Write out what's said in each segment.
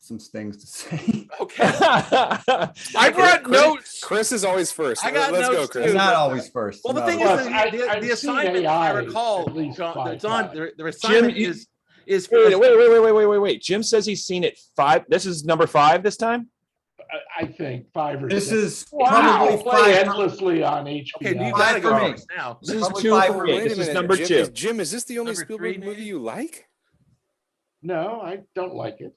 some things to say. Okay. I brought notes. Chris is always first. I got Let's notes go, Chris. too. Not always first. Well, the No. thing Plus, is, I've the seen assignment, if AI I recall, at least John, five their assignment Jim, is wait. Jim says he's seen it 5. This is number 5 this time. I think 5 or This 6. is Wow, probably play 5. endlessly on HBO. Okay, you Five gotta go for me. first now. This is Probably 2 5 for for me. me. Wait a This minute, is number Jim, 2. Jim, is this the only Number Spielberg 3, movie maybe? you like? No, I don't like it.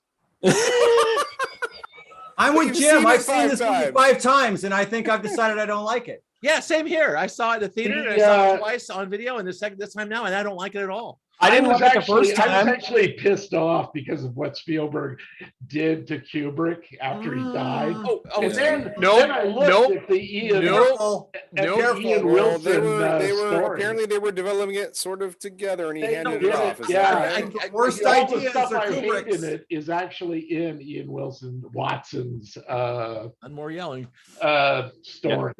I'm But with you've Jim. seen it I've seen 5 this movie times. 5 times, and I think I've decided I don't like it. Yeah, same here. I saw it in the theater, and I saw it twice on video, and this time now, and I don't like it at all. I didn't was like it the first I was time. actually pissed off because of what Spielberg did to Kubrick after he died. And then I looked at the Ian, Careful. Ian Well, Wilson they were story. apparently they were developing it sort of together, and he They handed did it off. Is yeah. that right? The worst All the ideas stuff are I hate in Kubrick's. it is actually in Ian Wilson Watson's And more yelling. story.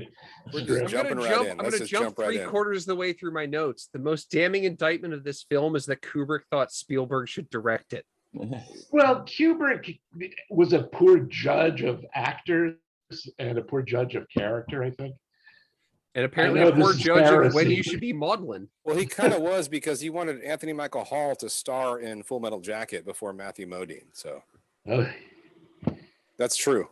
We're Script. just jumping right in. I'm Let's gonna just jump right in. 3/4 of the way through my notes. The most damning indictment of this film is that Kubrick thought Spielberg should direct it. Well, Kubrick was a poor judge of actors and a poor judge of character, I think. And apparently know a poor this is judge of when heresy. you should be maudlin. Well, he kind of was because he wanted Anthony Michael Hall to star in Full Metal Jacket before Matthew Modine. So Ugh. that's true.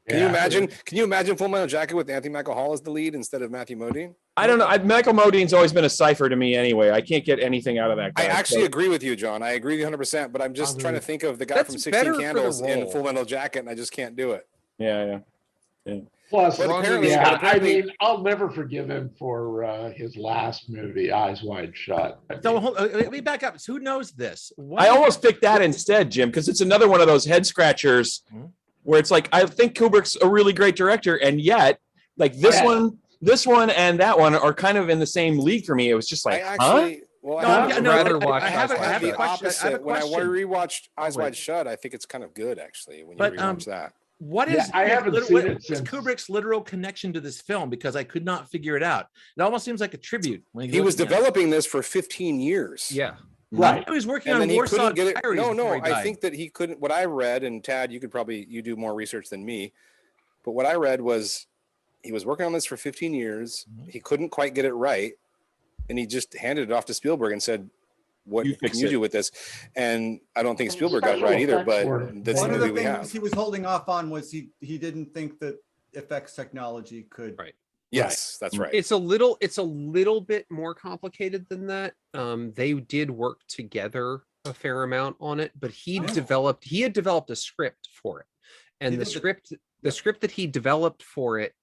Can you imagine? Can you imagine Full Metal Jacket with Anthony Michael Hall as the lead instead of Matthew Modine? I don't know. Michael Modine's always been a cipher to me anyway. I can't get anything out of that guy. I actually agree with you, John. I agree 100%. But I'm just trying to think of the guy That's from 16 better for the Candles in role. Full Metal Jacket, and I just can't do it. Yeah. Plus, But apparently- yeah, but apparently- I mean, I'll never forgive him for his last movie, Eyes Wide Shut. So let me back up. So who knows this? I almost picked that instead, Jim, because it's another one of those head scratchers where it's like, I think Kubrick's a really great director, and yet, like this one and that one are kind of in the same league for me. It was just like, I actually, well, I have a the question. opposite. When I question. rewatched Eyes Wide Shut, I think it's kind of good actually when you rewatch that. What is I haven't seen it is since. Kubrick's literal connection to this film? Because I could not figure it out. It almost seems like a tribute. When He was developing this for 15 years. Yeah. Right. He was working And on then he Warsaw couldn't get it. Diaries No, before he I died. think that he couldn't. What I read, and Tad, you do more research than me, but what I read was he was working on this for 15 years. He couldn't quite get it right, and he just handed it off to Spielberg and said, "What can you do with this?" And I don't think Spielberg got it right either. But that's the One of the movie we have. things he was holding off on was he didn't think that effects technology could. Right. Yes, that's right. It's a little bit more complicated than that. They did work together a fair amount on it, but he had developed a script for it. And the script that he developed for it,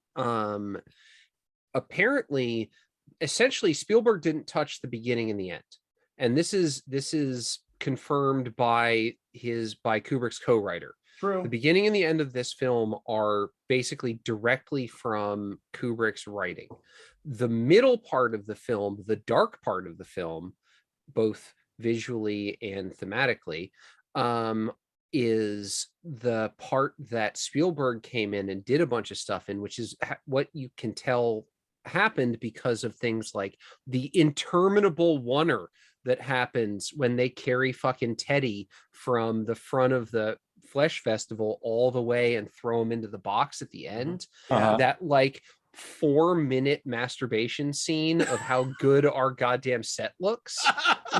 apparently, essentially Spielberg didn't touch the beginning and the end. And this is confirmed by Kubrick's co-writer. True. The beginning and the end of this film are basically directly from Kubrick's writing. The middle part of the film, the dark part of the film, both visually and thematically, is the part that Spielberg came in and did a bunch of stuff in, which is what you can tell happened because of things like the interminable oneer that happens when they carry fucking Teddy from the front of the Flesh Festival all the way and throw him into the box at the end. That like 4-minute masturbation scene of how good our goddamn set looks.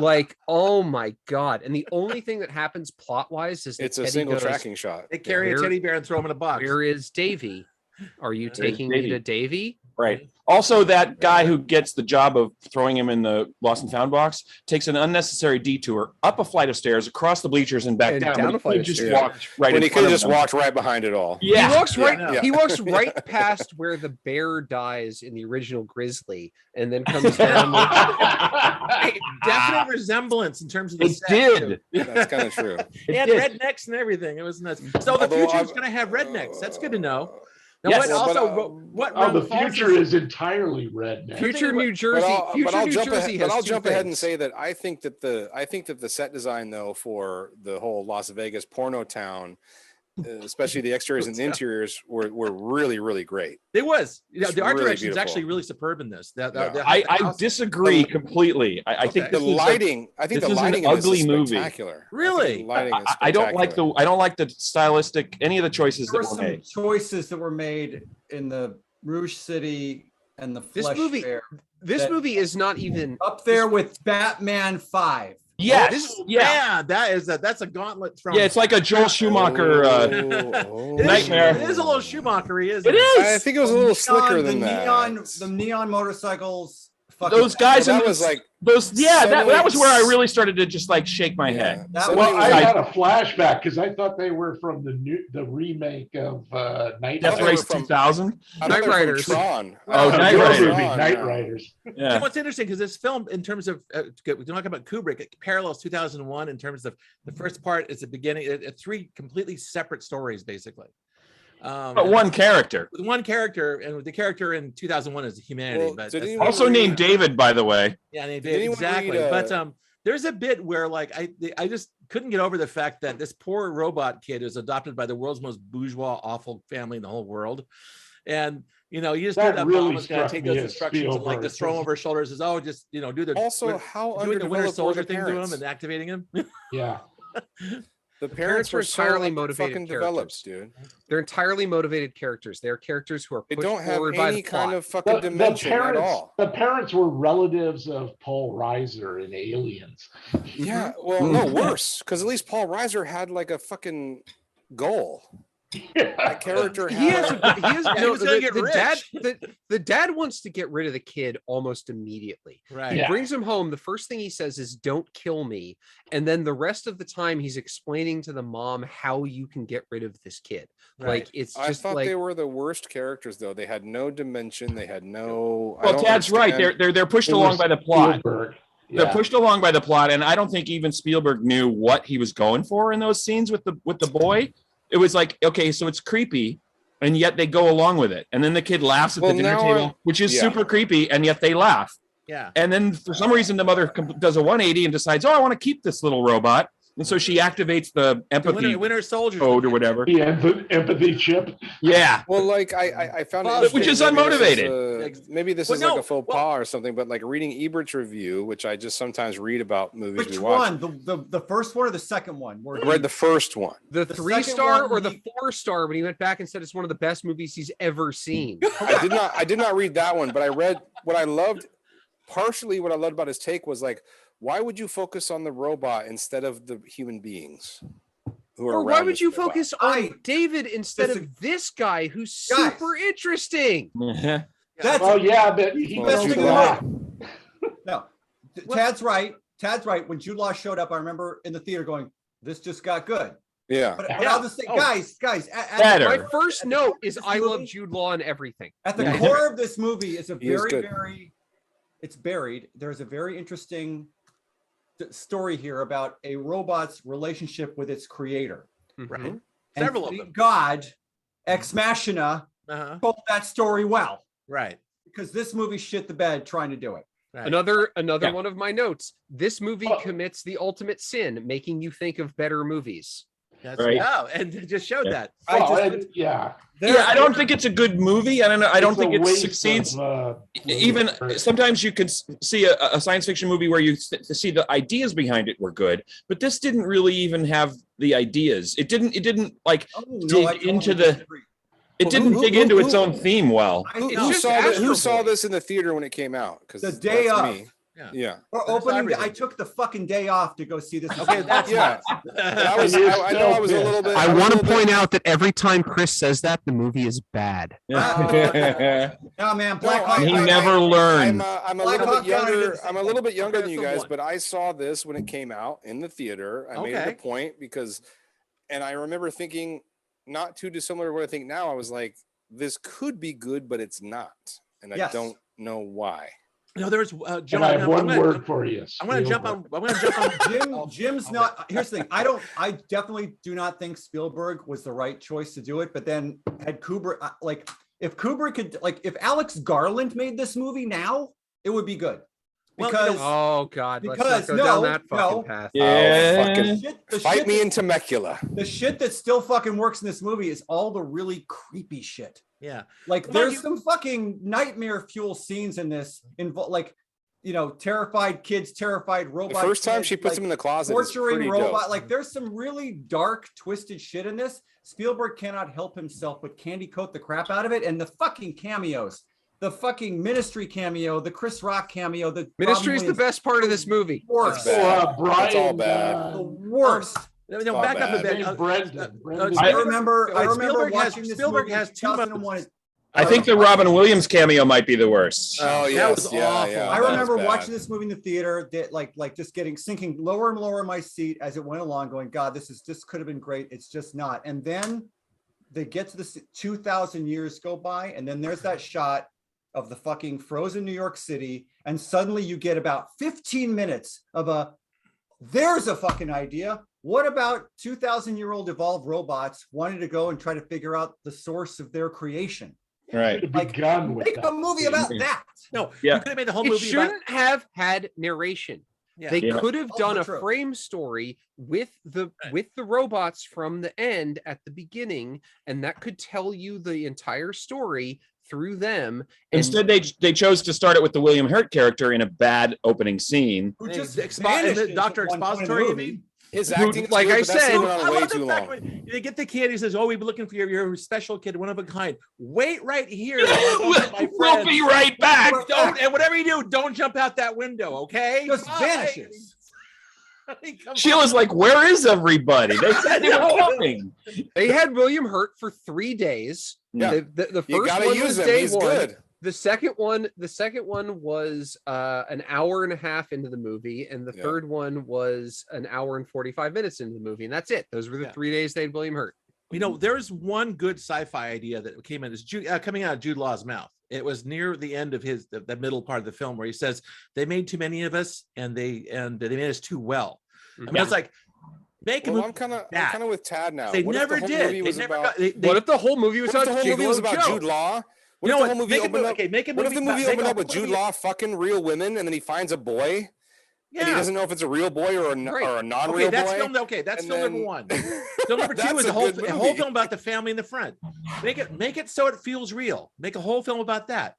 Like, oh my god. And the only thing that happens plot wise is it's a single tracking shot. They carry a teddy bear and throw him in a box. Where is Davy? Are you taking me to Davy? Right. Also, that guy who gets the job of throwing him in the lost and found box takes an unnecessary detour up a flight of stairs, across the bleachers, and back down. a flight of stairs. When he could have just walked right behind it all. Yeah. He walks right. He walks right past where the bear dies in the original Grizzly, and then comes down. Definite resemblance in terms of the set. Did. That's kind of true. They had rednecks and everything. It was nuts. So the future is going to have rednecks. That's good to know. Now, Yes. The future is entirely redneck. Future New Jersey. I'll jump ahead and say that I think that the set design though for the whole Las Vegas porno town especially the exteriors and the interiors, were really, really great. It was. Yeah, It's the art really direction is beautiful. actually really superb in this. I disagree completely. I think The this is lighting, I think this the is an lighting in this ugly is movie. spectacular. Really? I don't like the stylistic, any of the choices There were that were some made. choices that were made in the Rouge City and the This Flesh movie- Fair This that- movie is not even up there with Batman 5. Yes, Yeah, that's a gauntlet from. yeah. It's like a Joel Schumacher It is- nightmare. It is a little Schumacher-y, isn't It it? is. I think it was a little slicker than that. The neon motorcycles. fucking- Those guys Well, in that the- was like those. Yeah, that suddenly- was where I really started to just like shake my head. That Suddenly was- it Well, I like- had a flashback because I thought they were from the remake of Night Death they Riders. Race were from- 2000. I thought Night they were from Riders. Tron. Oh, The Night real Riders. movie, Night Riders. Yeah. What's interesting because this film, in terms of we talk about Kubrick, it parallels 2001 in terms of the first part is the beginning. It's three completely separate stories, basically. But one character, With one character, and the character in 2001 is humanity. Well, but did that's- anyone also read- named David, by the way. yeah, they did did anyone exactly. read, But there's a bit where like I just couldn't get over the fact that this poor robot kid is adopted by the world's most bourgeois, awful family in the whole world, and you just knew That that really mom was going to struck take me those as instructions and like Spielberg, just throw them over his shoulders. Says, "Oh, just do the Also, how doing the Winter underdeveloped were Soldier the thing to him parents? and activating him." Yeah. The Parents parents were were so entirely like, motivated fucking characters. developed, dude. They're entirely motivated characters. They're characters who are They pushed don't have forward by any the plot. kind of fucking dimension at all. The parents were relatives of Paul Reiser in Aliens. Yeah, well, no, worse, because at least Paul Reiser had like a fucking goal. That character He has, had. he has Yeah, he no, was gonna the, get the rich. dad the dad wants to get rid of the kid almost immediately. Right. He Yeah. brings him home. The first thing he says is don't kill me, and then the rest of the time he's explaining to the mom how you can get rid of this kid. Right. Like it's I just thought like they were the worst characters, though. They had no dimension. They had no. I Well, don't Tad's right. understand- They're pushed It along was by the plot. Spielberg. They're Yeah. pushed along by the plot, and I don't think even Spielberg knew what he was going for in those scenes with the boy. It was like, okay, so it's creepy, and yet they go along with it, and then the kid laughs at Well, the dinner now table, I'm- which is yeah. super creepy, and yet they laugh. Yeah. And then for some reason, the mother does a 180 and decides, oh, I want to keep this little robot, and so she activates the The empathy Winter Soldier code or whatever. The empathy chip. Yeah. Well, like I found Well, it which is interesting. unmotivated. Maybe this Well, is like no, a faux well- pas or something, but like reading Ebert's review, which I just sometimes read about movies Which we watch. one? The first one or the second one? Where I read the first one. the the 3-star second or one, the 4-star when he went back and said it's one of the best movies he's ever seen. I did not read that one, but I read what I loved. Partially, what I loved about his take was like, why would you focus on the robot instead of the human beings who are Or why around would this you robot? focus on I- David instead This of this guy who's Guys. super interesting? That's Oh yeah, but he Well, best knows thing in the that. movie. No, Tad's right. Tad's right. When Jude Law showed up, I remember in the theater going, "This just got good." Yeah. But Yeah. I'll just say, Oh. guys, Better. My first note is This I love movie- Jude Law and everything. at the Yeah. core of this movie is a He is good. it's buried. There's a very interesting story here about a robot's relationship with its creator. Right. Mhm. And Several of thank them. God, Ex Machina Uh-huh. told that story well, Right. because this movie shit the bed trying to do it. Right. Another Yeah. one of my notes. This movie Oh. commits the ultimate sin, making you think of better movies. That's, Right. Oh, and it just showed Yeah. that. I Well, just, yeah. Yeah, I don't think it's a good movie. I don't know. I don't It's a think it waste succeeds. of, Even movie. sometimes you could see a science fiction movie where you see the ideas behind it were good, but this didn't really even have the ideas. It didn't like Oh, no, dig I totally into the- disagree. it Well, didn't who- dig who- into its who- own theme well. I Who, know. just who saw Astro Boy. this in the theater when it came out? Because The day that's of. me. Yeah. Yeah. Or There's opening day, I everything. took the fucking day off to go see this. Okay, that's Yeah. But I was. You're I know I was a still little bit. I was a want to little bit- point out that every time Chris says that, the movie is bad. No, man, Black Hawk. He I- never learned. I'm a Black little Hawk bit County did younger. the same I'm a thing. little bit younger than Okay, you so guys, what? but I saw this when it came out in the theater. I made it Okay. a point because, and I remember thinking, not too dissimilar to what I think now. I was like, this could be good, but it's not, and I Yes. don't know why. No, there's And John. I have one I'm word for you. gonna jump on. I'm gonna jump on. Jim's Oh, not. Here's the thing. I definitely do not think Spielberg was the right choice to do it. But then had Kubrick, like, if Kubrick could, like, if Alex Garland made this movie now, it would be good. Because Oh God, let's because not go down no, that fucking no. path. Yeah. fucking the fight shit me that- in Temecula. The shit that still fucking works in this movie is all the really creepy shit. Yeah. Like Come on, there's you- some fucking nightmare fuel scenes in this, like, you know, terrified kids, terrified The robot. first time kids, she puts like, him in the closet is torturing pretty robot. dope. Like there's some really dark, twisted shit in this. Spielberg cannot help himself but candy coat the crap out of it. And the fucking cameos, the fucking Ministry cameo, the Chris Rock cameo, the Ministry is the best part of this movie. worst. That's bad. Brian, That's all bad. The worst. No, not back up a bad. bit. Named Brendan. Brendan. I remember Spielberg watching this Spielberg movie in has two 2001. I think the Robin Williams cameo might be the worst. Oh That yes, was yeah, awful. yeah. I that was remember bad. watching this movie in the theater, that like just sinking lower and lower in my seat as it went along, going, God, this could have been great. It's just not. And then they get to this 2,000 years go by, and then there's that shot of the fucking frozen New York City, and suddenly you get about 15 minutes of there's a fucking idea. What about 2,000-year-old evolved robots wanting to go and try to figure out the source of their creation? Right. Should have begun with Make that. a movie about that. No, Yeah. you could have made the whole It movie about. shouldn't have had narration. Yeah. They Yeah. could have Also done a true. frame story with the robots from the end at the beginning, and that could tell you the entire story through them. And Instead, they chose to start it with the William Hurt character in a bad opening scene. Who Hey, just and the Dr. vanishes at one point in the Expository, you movie. mean? His acting, is like good, I but that scene said, went on I way love the too fact long. when they get the kid. He says, "Oh, we've been looking for your special kid, one of a kind. Wait right here. my We'll be right back. Don't, and whatever you do, don't jump out that window, okay? Just Bye." vanishes. Come Sheila's like, where is everybody? They said they were coming. they had William Hurt for 3 days. Yeah. The You first gotta one use was him. day He's one. good. The second one was an hour and a half into the movie, and the Yeah. third one was an hour and 45 minutes into the movie, and that's it. Those were the Yeah. 3 days they had William Hurt. You know, there's one good sci-fi idea that came in. It's coming out of Jude Law's mouth. It was near the end of the middle part of the film where he says they made too many of us and they made us too well. I mean, it's like make a Well, movie. I'm kind that. of with Tad now. They What if never the whole did. movie They was never about- got. They, What if the whole movie was What if the about whole movie was Gigolo about Joe? Jude Law? What You if know the whole what? movie Make a opened movie. up? Okay, make a What if movie the about- movie make opened a up with Jude movie- Law fucking real women, and then he finds a boy, and he Yeah. doesn't know if it's a real boy or a Right. non-real Okay, that's boy? film. Okay, that's and film number then- one. Film number two That's is a a whole good whole movie. film about the family in the front. Make it so it feels real. Make a whole film about that.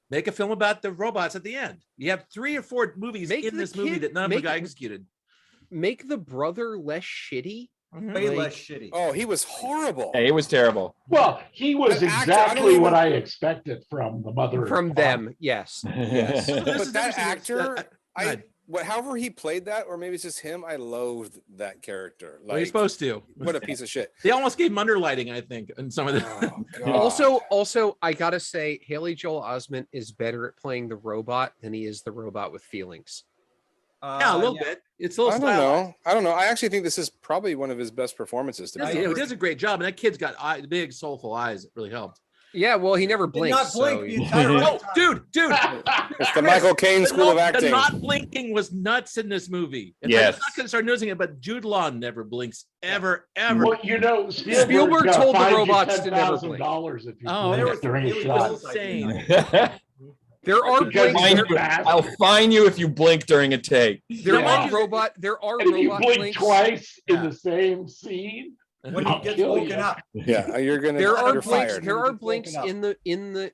Make a film about the robots at the end. You have 3 or 4 movies Make in the this movie kid- that none of them make got it- executed. Make the brother less shitty. Way Like- less shitty. Oh, he was horrible. Hey, it was terrible. Well, he was An actor, I don't exactly what even- I expected from the mother and From father. them, yes. Yes. This But is that interesting. actor, Go however he played that, or maybe it's just him, I loathed that character. Well, you're Like, supposed to. what a piece of shit. They almost gave him underlighting, I think, in some of the. Oh, God. Also, I gotta say, Haley Joel Osment is better at playing the robot than he is the robot with feelings. Yeah, a little bit. It's a little. I don't know. I actually think this is probably one of his best performances. To be He honest. does a great job, and that kid's got big, soulful eyes. It really helped. Yeah, well, he never Did blinks. not blink so the you- entire No, time. dude. It's the Michael Caine The School of the Acting. not blinking was nuts in this movie. And Yes. I'm not going to start noticing it, but Jude Law never blinks ever. Well, you know, Spielberg told the robots to never blink. $10,000 if you Oh, blink there was- during a it was shot. insane. There are Because blinks. he's There- a bastard. I'll fine you if you blink during a take. There Yeah. are robot. There are And if you robot blink blinks. twice Yeah. in the same scene, When I'll he gets kill woken you. up. Yeah, you're gonna. There are you're blinks. fired. There When are he gets blinks woken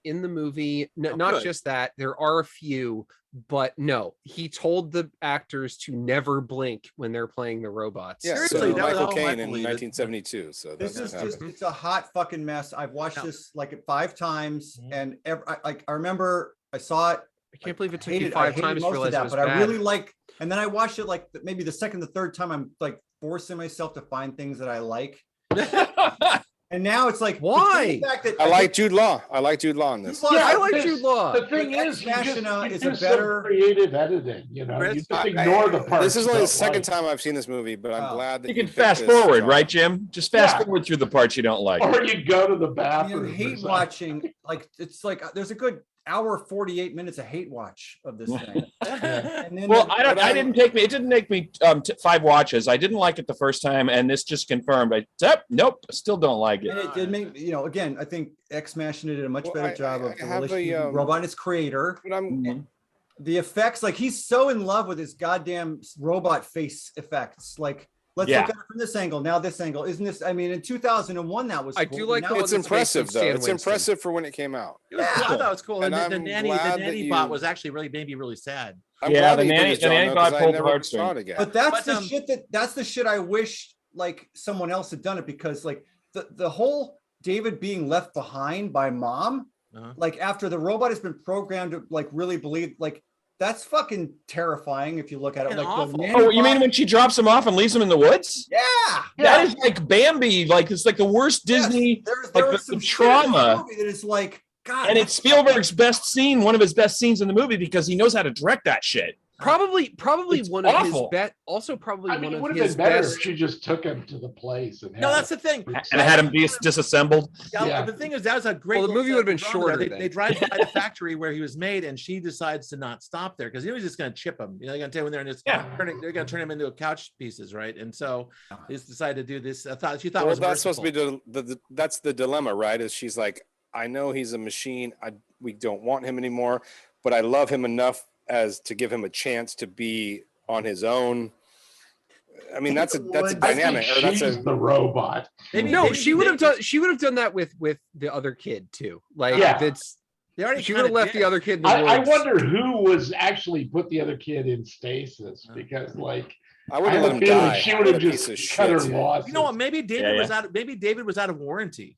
in the movie. No, Oh, not good. just that. There are a few, but no. He told the actors to never blink when they're playing the robots. Yeah, Seriously, so that was Michael all I Caine in believe it. 1972. So This that's is what just, happened. it's a hot fucking mess. I've watched Yeah. this like 5 times, Mhm. and I remember I saw it. I can't believe it took you hated, 5 hated times to most of realize it that, was but I bad. really like, and then I watched it like maybe the second, the third time. I'm like forcing myself to find things that I like, and now it's like Why? the fact that I like Jude Law. I like Jude Law in this. Jude Law- I like this- Jude Law. The thing But is, Ex Machina you is do a some better- creative editing. You know, Chris, you just ignore the parts. This is you only the don't second like. time I've seen this movie, but I'm Oh. glad that You can picked fast this forward, genre. right, Jim? Just fast Yeah. forward through the parts you don't like. Or you go to the you bathroom. or hate something. watching. Like it's like there's a good hour 48 minutes of hate watch of this thing. And then Well, the- it didn't take me 5 watches. I didn't like it the first time, and this just confirmed. Nope, still don't like And it. it did make, again, I think Ex Machina did a much Well, better I- job I of the have a, relationship between robot and its creator. But I'm Mhm. the effects, like he's so in love with his goddamn robot face effects. Like, let's Yeah. look at it from this angle. Now this angle. Isn't this, I mean, in 2001, that was I cool, do but like now the It's one that's based on impressive though. Stan It's Winston. impressive for when it came out. It was cool. I thought it was cool. And And I'm the nanny glad that nanny bot you- was actually really made me really sad. I'm Yeah, glad the that you did nanny- this, the John, nanny though, bot 'cause I pulled the never heartstring. saw it again. But that's But, the shit that's the shit I wish like someone else had done it, because like the whole David being left behind by mom, like after the robot has been programmed to like really believe, like that's fucking terrifying if you look at it. And Like awful. the nanny Oh, you mean bot- when she drops him off and leaves him in the woods? yeah. That is like Bambi. Like it's like the worst Yes, Disney. there like was the some shit in this trauma. movie that is like, God, And it's Spielberg's best scene, one of his best scenes in the movie, because he knows how to direct that shit. Probably It's one of his awful. best. Also, probably I mean, one it of would have his been better best. if she just took him to the place and No, had that's the thing. And I had him disassembled. Yeah, Yeah. the thing is, that was a great. Well, the little movie would have been set of drama there. shorter They then. drive by the factory where he was made, and she decides to not stop there because he was just going to chip him. You know, they're going to take him there and just Yeah. they're going to turn him into couch pieces, right? And so he just decided to do this. I thought she thought it Well, was that's supposed to merciful. be that's the dilemma, right? Is she's like, I know he's a machine. We don't want him anymore, but I love him enough as to give him a chance to be on his own. I mean, that's a dynamic, or that's she's a the robot. No, she would have done. She would have done that with the other kid too. Like, Yeah. it's They already she would have kinda left did. the other kid in the I woods. wonder who was actually put the other kid in stasis, because like I I wouldn't have let a him feeling die. she What would a have piece of just cut her shit. losses. You know what? Maybe David Yeah, was out. Maybe David was out of warranty.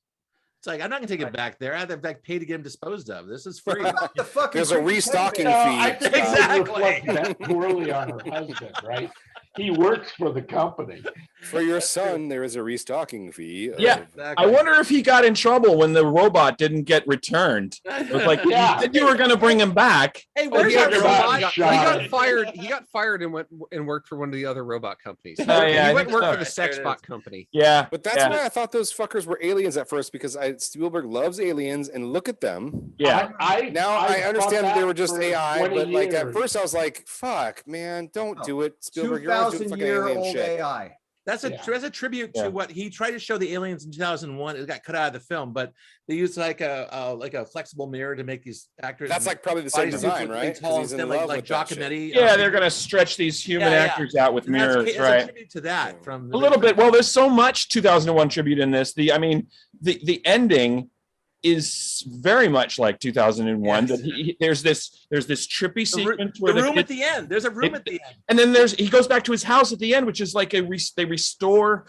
It's like, I'm not going to take it back there. I have to like pay to get him disposed of. This is free. the fucking There's a creepy restocking pedo. I fee. think Exactly. it would reflect that poorly on her husband, right? He works for the company. For your son, there is a restocking fee. Yeah. I wonder if he got in trouble when the robot didn't get returned. It was like, Yeah. you said you were going to bring him back. Hey, Oh, where's yeah, that talking robot? about He got, shot he got it. fired. He got fired and went and worked for one of the other robot companies. Oh, yeah, I he went think and worked so. for the sex There it bot is. company. Yeah. But that's yeah. why I thought those fuckers were aliens at first, because Spielberg loves aliens, and look at them. Yeah. Now I I've understand thought that they were just for AI, 20 but like at years. first I was like, "Fuck, man, don't do it, Spielberg. You're always doing fucking alien 2,000-year-old shit." AI. That's a Yeah. that's a tribute Yeah. to what he tried to show the aliens in 2001. It got cut out of the film, but they used like a flexible mirror to make these actors. That's like probably the same bodysuits design, look right? really tall and thin, like that shit. Giacometti. Yeah, they're going to stretch these human Yeah, yeah. actors out with and that's- mirrors, it's right? a tribute to that from A little bit. Well, there's so much 2001 tribute in this. The ending is very much like 2001. Yes. That there's this trippy The sequence where the room kid- at the end. There's a room at the end. and then he goes back to his house at the end, which is like they restore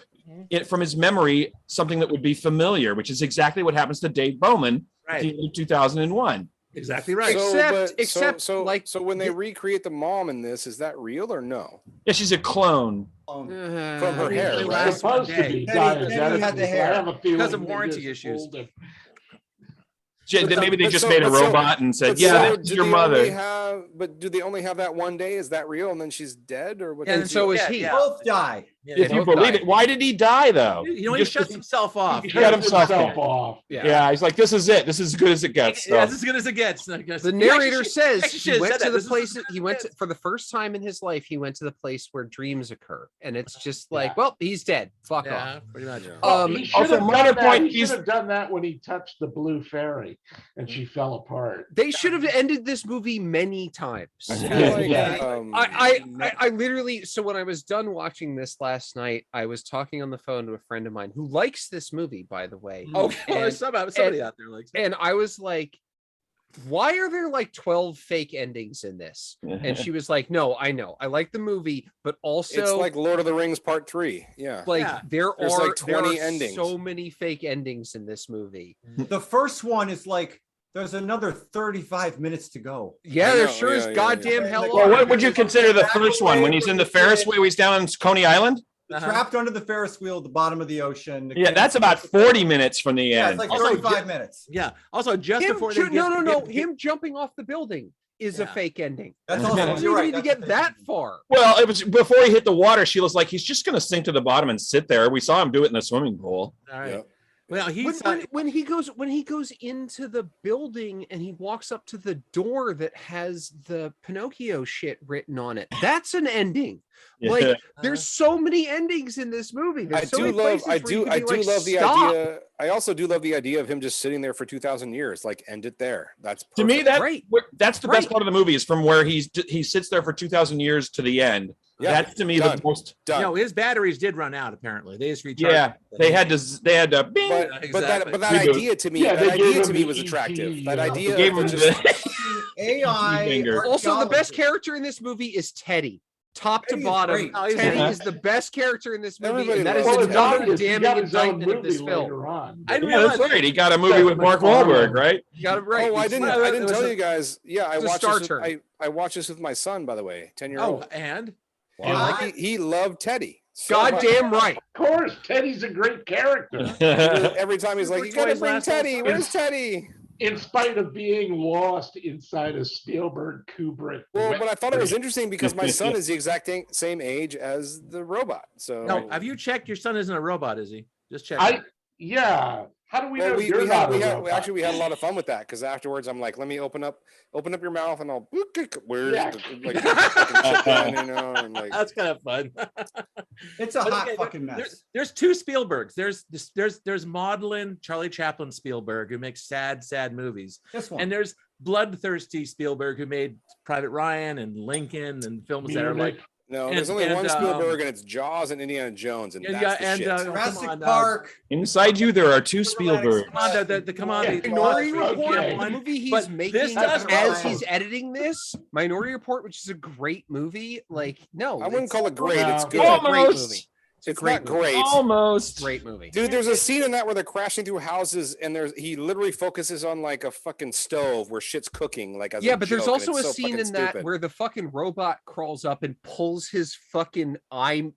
it from his memory, something that would be familiar, which is exactly what happens to Dave Bowman at the Right. end of 2001. Exactly right. So when they recreate the mom in this, is that real or no? Yeah, she's a clone. From her I mean, hair, they right? last It's supposed one to be day. Penny had the hair. I have a feeling Because of they warranty just issues. pulled it. Maybe they But just so- made a but so- robot and said, But "Yeah, so that's do your they only mother." but do they only have that one day? Is that real? And then she's dead, or what? And the so deal? is Yeah, he. yeah. Both die. Yeah, If you both believe died. it, why did he die though? you know, he Just- shuts himself off. He cut himself off. Yeah, he's like, "This is it. This is as good as it gets." Yeah, So. it's as good as it gets. The narrator says actually should he have went said to that. the This is place. as good He as went it to, gets. for the first time in his life. He went to the place where dreams occur, and it's just Yeah. like, well, he's dead. Fuck Yeah, off. pretty much. Yeah. He should also, have minor done that. point, He he's- should have done that when he touched the blue fairy and she fell apart. They should have ended this movie many times. I feel like, Yeah. I literally, so when I was done watching this last night, I was talking on the phone to a friend of mine who likes this movie, by the way. Okay, well, there's somebody out there like And I was like, why are there like 12 fake endings in this? And she was like, no, I know. I like the movie, but also it's like Lord of the Rings Part 3. Yeah. like Yeah. there There's are like 20 there are endings. so many fake endings in this movie. The first one is like, there's another 35 minutes to go. Yeah, I there know, sure is yeah, goddamn yeah. hell. Well, are. what would you consider the first one when he's in the Ferris wheel? He's down on Coney Island. Trapped under the Ferris wheel at the bottom of the ocean. Yeah, that's about 40 minutes from the Yeah, end. it's like Also, 35 minutes. Yeah. Also, just Him before ju- they no, no, no. get- Him jumping off the building is a Yeah. fake ending. That's Yeah. also, You you're don't right. need to that's get the that thing. far. Well, it was before he hit the water. Sheila's like, he's just going to sink to the bottom and sit there. We saw him do it in the swimming pool. All right. Yeah. Well, When he goes into the building and he walks up to the door that has the Pinocchio shit written on it, that's an ending. Like, there's so many endings in this movie. There's so many places where you can be like, love the "Stop." idea. I also do love the idea of him just sitting there for 2,000 years. Like, end it there. That's perfect. To me, that Right. that's the best part of the movie is from where he sits there for 2,000 years to the end. Yeah, That's to me the most. done. No, his batteries did run out. Apparently, they just recharged. Yeah, they had to. Bing. But that Reboot. idea to me, Yeah, they that gave idea him to me the was ET, attractive. That they idea gave of him just AI. finger. Also, the best archaeology. character in this movie is Teddy. Top to Teddy's bottom, great. Oh, he's Teddy great. is the best character in this movie, Everybody and that is loves Well, Teddy. it's another obvious he damning got his own indictment of movie this film. later on. I didn't Yeah, that's realize- right. He got a movie with Mark Wahlberg, right? You got it right. Oh, I It's- didn't it was tell a- you guys. Yeah, I it's a watched Star this. Turn. I watched this with my son, by the way, 10-year-old. Oh, and Wow. He loved Teddy. So much. Goddamn right. Of course, Teddy's a great character. Every time he's like, Which "You gotta one is bring last Teddy. one? Where's Teddy?" In spite of being lost inside a Spielberg Kubrick. Well, wet but I thought it was dream. interesting because my son is the exact same age as the robot. So no, have you checked? Your son isn't a robot, is he? Just check. Yeah. How do we know Well, you're we not had, a robot? actually we had a lot of fun with that because afterwards I'm like, let me open up your mouth and I'll where's Yeah. like fucking shit down, you know, and like That's kind of fun. It's a But hot okay, fucking mess. There's two Spielbergs. There's maudlin Charlie Chaplin Spielberg who makes sad movies, This one. and there's bloodthirsty Spielberg who made Private Ryan and Lincoln and films that are like no, and- there's only and, one Spielberg and it's Jaws and Indiana Jones and and, that's the and shit. come Jurassic on, Park. Inside you, there are two Spielberg. come on, come on, Yeah. the- Minority Okay. Report, Okay. the movie he's But making this does as rhyme. he's editing this, Minority Report, which is a great movie. Like, no, I wouldn't it's call it great. It's Well, good. a great Almost. movie. It's great not movie. great. Almost. Great movie. Dude, there's a scene in that where they're crashing through houses and he literally focuses on like a fucking stove where shit's cooking. Like, as Yeah, a but there's joke, and also a it's so scene fucking in that stupid. where the fucking robot crawls up and pulls his fucking eye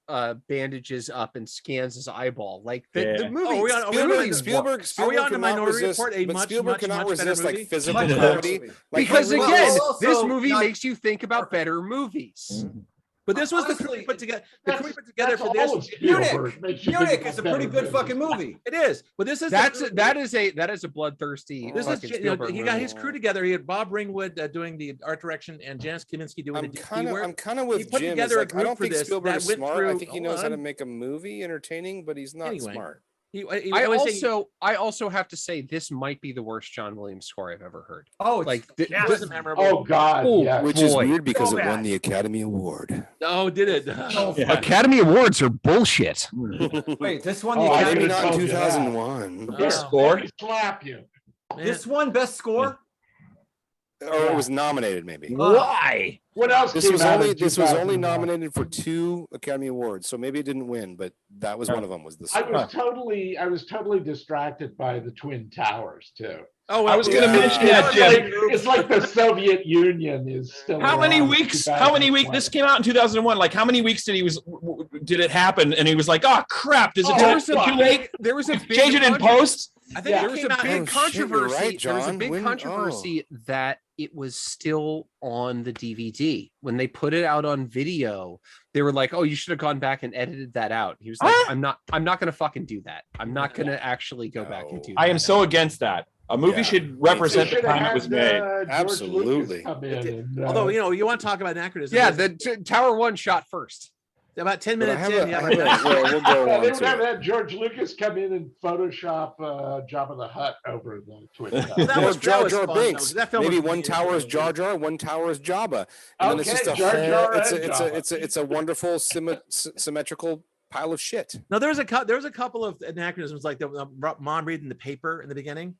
bandages up and scans his eyeball. Like the Yeah. movie. Oh, are we on- are we the on movie Spielberg works. Are we on the cannot Minority resist- Report? A but much, Spielberg much, cannot much better resist like movie? physical Much better comedy. movie. Like, Because when- again, Well, this also movie not makes you think about perfect. better movies. But this was the crew Honestly, we put together. The crew we put together That's for all this. of Spielberg. Munich. Makes you Munich think is a about pretty better good fucking movies. movie. It is, but this is That is a bloodthirsty. This is fucking you know, Spielberg he got movie. his crew together. He had Bob Ringwood doing the art direction and Janice Kaminsky doing I'm the kind DP of work. with He put Jim. together a Like, I group don't for think this Spielberg is that went smart. I through- think he hold knows how to on. make a movie entertaining, but he's not Anyway. smart. I would say- also have to say this might be the worst John Williams score I've ever heard. Oh, it's Like it yes. wasn't memorable. Oh God, Oh, yeah. Which boy. is weird because So it won bad. the Academy Award. Oh, did it? Oh, Yeah. Academy Awards are bullshit. wait, this one, Oh, the I Academy- Maybe could've not in told you that. 2001. Oh. Best score. Let me slap you. this one best score. Or it was nominated, maybe. Why? What else? This came was out only in this was only 2001? nominated for 2 Academy Awards, so maybe it didn't win, but that was one of them. Was the I was totally distracted by the Twin Towers too. Oh, I was going going to to mention that, Jim. It's like the Soviet Union is still. How many around in weeks? How many weeks? 2020. This came out in 2001. Like, how many weeks did it happen? And he was like, "Oh crap! Is it Oh, too late? There was a big Change it in post." I think Yeah. There it was came a out. big Oh, shit, you're controversy. right, There was a John. big When- controversy that it was still on the DVD when they put it out on video. They were like, "Oh, you should have gone back and edited that out." He was like, Huh? "I'm not going to fucking do that. I'm not going to actually go back and do that." I am so against that. A movie Yeah. should They represent the should have time it was had, made. George Absolutely. Lucas come in It did. and, Although you want to talk about anachronism. Yeah, there's the Tower 1 shot first. about 10 But I minutes have in. a- Yeah, I have a- well, we'll go yeah, on they would to have it. had George Lucas come in and Photoshop Jabba the Hutt over the Twin Towers. That Or was- Jar was Jar fun, though, Binks. 'cause that film Maybe was one really tower is good. Jar Jar, one tower is Jabba, and then it's just a Okay, Jar Jar it's and a Jabba. it's a wonderful symmetrical pile of shit. No, there was a couple of anachronisms, like the mom reading the paper in the beginning.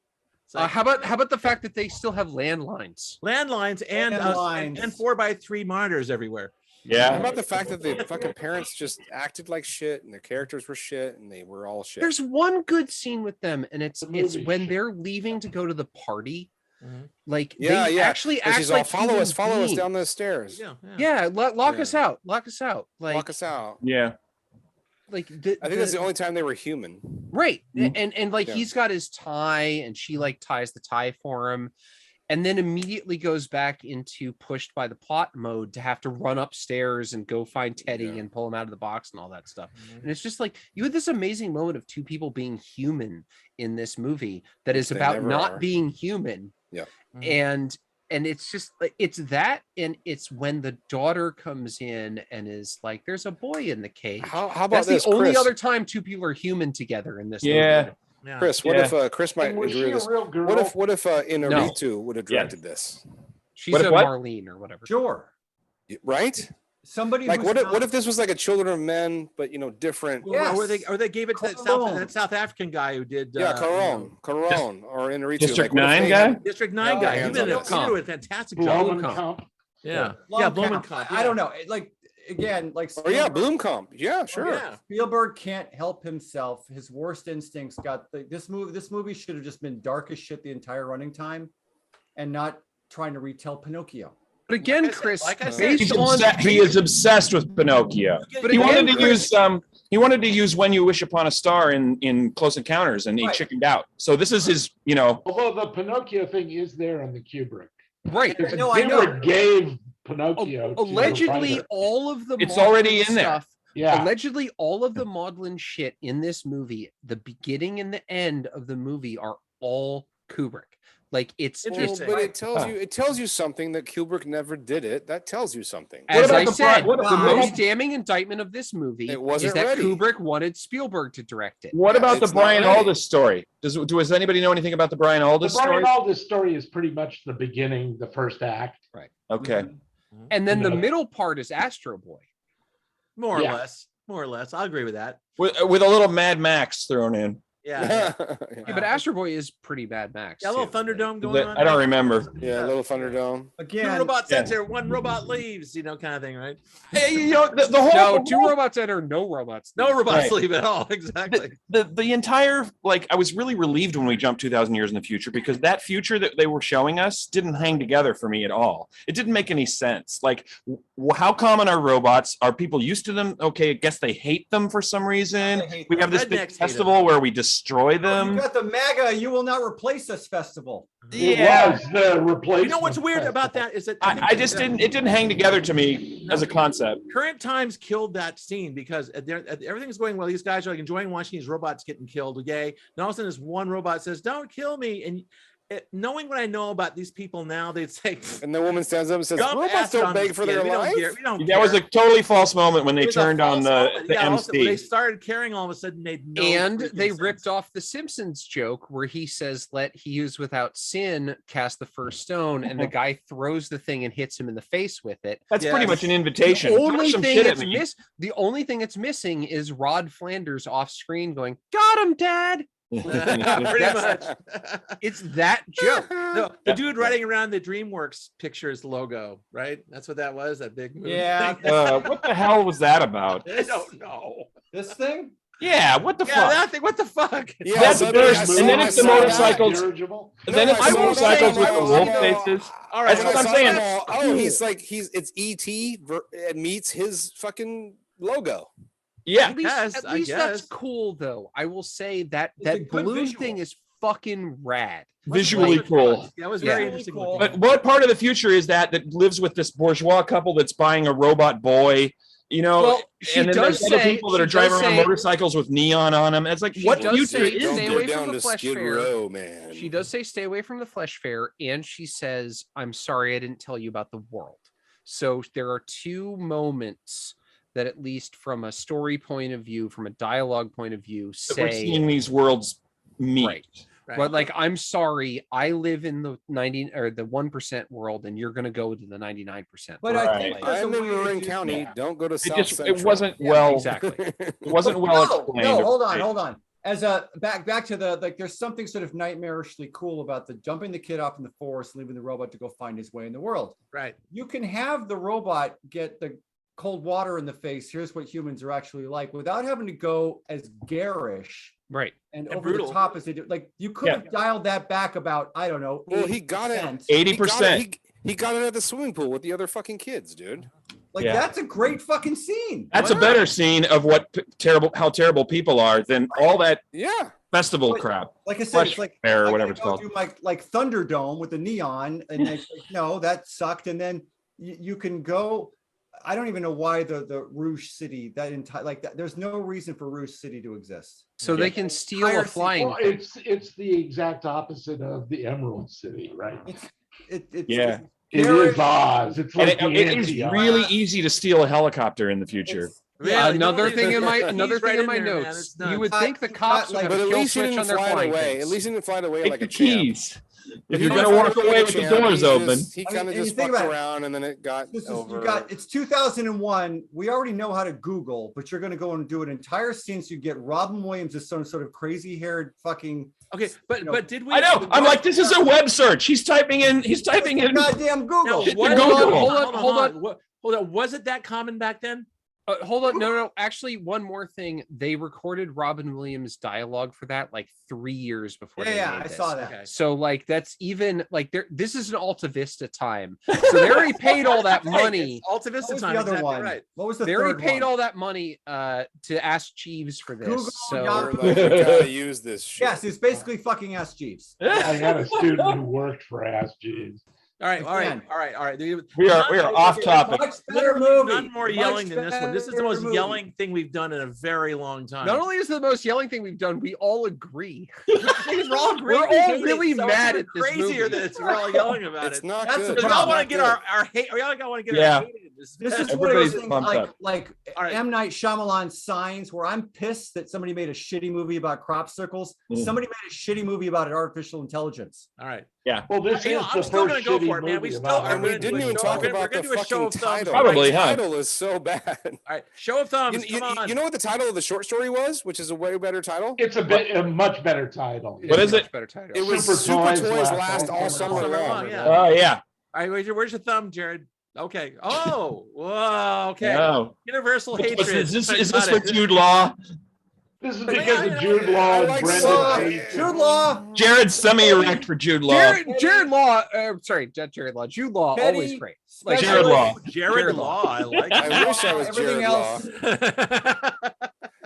It's like, How about the fact that they still have landlines? landlines and Landlines. and 4x3 monitors everywhere. How Yeah. about the fact that the fucking parents just acted like shit and their characters were shit and they were all shit? There's one good scene with them, and it's The movie when shit. they're leaving to go to the party. Mhm. Like Yeah, they yeah. actually And act she's all like follow us human down the beings. stairs. Yeah. Yeah, lock Yeah. us out. Lock us out. Like, Walk us out. Yeah. like I think that's the only time they were human. right. Mhm. And like Yeah. he's got his tie, and she like ties the tie for him, and then immediately goes back into pushed by the plot mode to have to run upstairs and go find Teddy Yeah. and pull him out of the box and all that stuff. And it's just like you had this amazing moment of two people being human in this movie that is They about never not are. being human. Yeah. And and it's just like it's that, and it's when the daughter comes in and is like, "There's a boy in the cage." How about That's this, the only Chris? other time two people are human together in this Yeah. movie. Yeah. Chris, what if Chris might And was enjoy she a this? real girl? What if Inarritu would have directed this? She's What if a what? Marlene or whatever. Sure. Right? Somebody Like who's what if not- this was like a Children of Men, but different? Yeah. Or they gave it to Caron. that South African guy who did Yeah, Caron or Inarritu. District what if 9 they guy? had- District 9 No, guy. hands He on did this. a fantastic job. Blumenkamp. Yeah. Blomkamp. Blumenkamp. I don't know. Like again, like Oh yeah, Spielberg- Bloomkamp. Yeah, sure. Yeah. Spielberg can't help himself. His worst instincts got this movie should have just been dark as shit the entire running time, and not trying to retell Pinocchio. But again, Like I said- Chris, like I said, based on He is obsessed with Pinocchio. But He again, wanted to Chris- use When You Wish Upon a Star in Close Encounters, and he Right. chickened out. So this is his, Although the Pinocchio thing is there on the Kubrick. right, No, I know. Kubrick gave Pinocchio. to the allegedly writer. all of the It's already Maudlin in there. stuff, Yeah. allegedly all of the Maudlin shit in this movie, the beginning and the end of the movie are all Kubrick. Like it's Interesting. But it tells you something that Kubrick never did it. That tells you something. as about I the said, what the about- most damning indictment of this movie It wasn't is that ready. Kubrick wanted Spielberg to direct it. What Yeah, about the it's not Brian ready. Aldiss story? Does anybody know anything about the Brian The Aldiss story? Brian Aldiss story is pretty much the beginning, the first act. Okay. And then the Yeah. middle part is Astro Boy. More or Yeah. less. More or less. I'll agree with that. With a little Mad Max thrown in. Yeah. Yeah, but Astro Boy is pretty Bad Max. Yeah, a little too. Thunderdome going on. I don't remember. Yeah, little Thunderdome. Two Again, robots Yeah. enter, one robot leaves, kind of thing, right? Hey, the whole No, two robots enter, no robots. No robots Right. leave at all. Exactly. the entire, like, I was really relieved when we jumped 2,000 years in the future, because that future that they were showing us didn't hang together for me at all. It didn't make any sense. Like, how common are robots? Are people used to them? Okay, I guess they hate them for some reason. They hate We them. have this Rednecks big hate festival where we destroy you them. got the MAGA. You will not replace us festival. It Yeah. was the replacement. You know what's weird about that is that I just didn't. It didn't hang together to me as a concept. Current Times killed that scene because everything's going well. These guys are like enjoying watching these robots getting killed. Yay! And all of a sudden, this one robot says, "Don't kill me!" And knowing what I know about these people now, they'd say, And the woman stands up and says, "Dumb robots acid don't on beg this for kid. their We don't life. care. We don't That was a care." totally false moment when they It was a turned on false the moment. the Yeah, also, when they MC. started caring, all of a sudden made no And freaking they sense. ripped off the Simpsons joke where he says, "Let he who's without sin cast the first stone," and the guy throws the thing and hits him in the face with it. That's pretty Yes. much an invitation. The Throw only some thing shit at that's me. the only thing that's missing is Rod Flanders off screen going, "Got him, Dad." Pretty That's- much. It's that joke. No, the dude riding around the DreamWorks Pictures logo, right? That's what that was. That big movie. Yeah. thing. What the hell was that about? I don't know. This thing. Yeah, what the Yeah, fuck? that thing. What the fuck? Yeah, That's so there's- I and saw- then I it's the saw that. motorcycles. Dirigible. And then it's No, the I won't motorcycles say- with I the won't wolf say- faces. All right. That's When what I I'm saw saying. them all, Cool. he's like it's ET and meets his fucking logo. Yeah, At least, guess, I that's guess. cool, though. I will say that It's a that good balloon visual. thing is fucking rad. visually cool. That was Yeah. very Really interesting. cool. looking. But what part of the future is that lives with this bourgeois couple that's buying a robot boy? Well, she and then does there's other say- people that are she driving does around say- motorcycles with neon on them. It's like, She what does future say- is Don't stay go away from down the to flesh Skid fair. Row, man. She does say stay away from the flesh fair, and she says, "I'm sorry I didn't tell you about the world." So there are two moments that, at least from a story point of view, from a dialogue point of view, that we're say seeing these worlds meet? Right. Right. But like, I'm sorry, I live in the 90 or the 1% world, and you're gonna go to the 99%. But world. I think Right. there's a I'm in way to Marin do- County. Yeah. Don't go to It South just Central. it wasn't Yeah, well exactly. it wasn't well No, explained. no, or hold on, portrayed. hold on. As a back to the like, there's something sort of nightmarishly cool about the jumping the kid off in the forest, leaving the robot to go find his way in the world. Right. You can have the robot get the cold water in the face. Here's what humans are actually like, without having to go as garish Right. and And over brutal. the top as they do. Like, you could have dialed that back about, I don't know. Well, he got it. 80%. 80%. He got it at the swimming pool with the other fucking kids, dude. Like, Yeah. that's a great fucking scene. That's a Wow. better scene of what how terrible people are than all that Yeah. festival But- crap. Like I said, Flesh it's like fair or I whatever gotta it's go called. do my like Thunderdome with the neon, and they say, no, that sucked. And then you can go. I don't even know why the Rouge City, that entire, like that. There's no reason for Rouge City to exist. So they can steal Entire a flying. Well, it's the exact opposite of the Emerald City, right? It's Yeah. It is Oz. It's like And it is really easy to steal a helicopter in the future. Really, Another thing in my he's right in there, man. notes. It's nuts. You would think the cops would have But a at kill least he switch didn't on their fly it flying away. things. At least he didn't fly it away Take like the a champ. keys. If He you're didn't gonna fly walk it away like a with the champ. doors He open, just- He I mean, kind of and you just think fucked about it. around, and then it got This is, over. it's 2001. We already know how to Google, but you're going to go and do an entire scene. So you get Robin Williams as some sort of crazy haired fucking. Okay, but you know, but did we? I know. I'm like, this is a web search. He's typing in. Goddamn Google. No, Shit to what- Google. Hold on. Hold on. Was it that common back then? Hold on. No. Actually, one more thing. They recorded Robin Williams' dialogue for that like 3 years before. Yeah, they yeah, made I this. saw that. Okay. So like that's even like this is an Alta Vista time. So they already paid all that money. Alta What Vista was time. the other Exactly one? right. What was the They third already paid one? all that money to ask Jeeves for this. Google, so Yahoo. Like, you gotta use this shit. Yes, it's basically fucking Ask Jeeves. I had a student who worked for Ask Jeeves. All right. Again. All right. We are off topic. Much better movie. None more Much yelling than this one. This is the most better movie. yelling thing we've done in a very long time. not only is it the most yelling thing we've done, we all agree. We're all We're all really mad at this crazier movie. than it's. We're all yelling about It's it. not That's good. the We all want to Not get good. our hate. We all want to get Yeah. our hate in. This is one of Everybody's those things pumped up. like All right. M. Night Shyamalan Signs, where I'm pissed that somebody made a shitty movie about crop circles. Mm. Somebody made a shitty movie about an artificial intelligence. All right. Well, this You know, is I'm the still gonna first go shitty for it, man. We movie still about are And we gonna didn't do a even show. talk We're about gonna the do a show fucking of thumbs. title. Probably, The huh? title is so bad. All right. Show of thumbs. You, Come on. you know what the title of the short story was, which is a way better title? It's a much better title. What is Much it? Better title. It was Super Super Toys Toys last last all all summer summer long, long. yeah. Oh yeah. All right. Where's your thumb, Jared? Okay. Oh. Whoa. Okay. Oh. Universal hatred. Is this Got with it. Jude Law? This is But because yeah, of Jude Law I and like Brendan Saw. Fraser. Jude Law. Jared's semi-erect for Jude Law. Jared Law. Sorry, not Jared Law. Jude Law. Petty, Always great. Like Jared Law. Jared Law. I like I wish I was Everything Jared else. Law.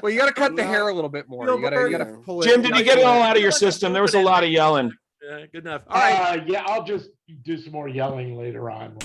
Well, you got to cut the No. hair a little bit more. You got to. Spielberg. pull it. Jim, did you get it all out of your system? There was a lot of yelling. Yeah, good enough. All right. Yeah, I'll just do some more yelling later on.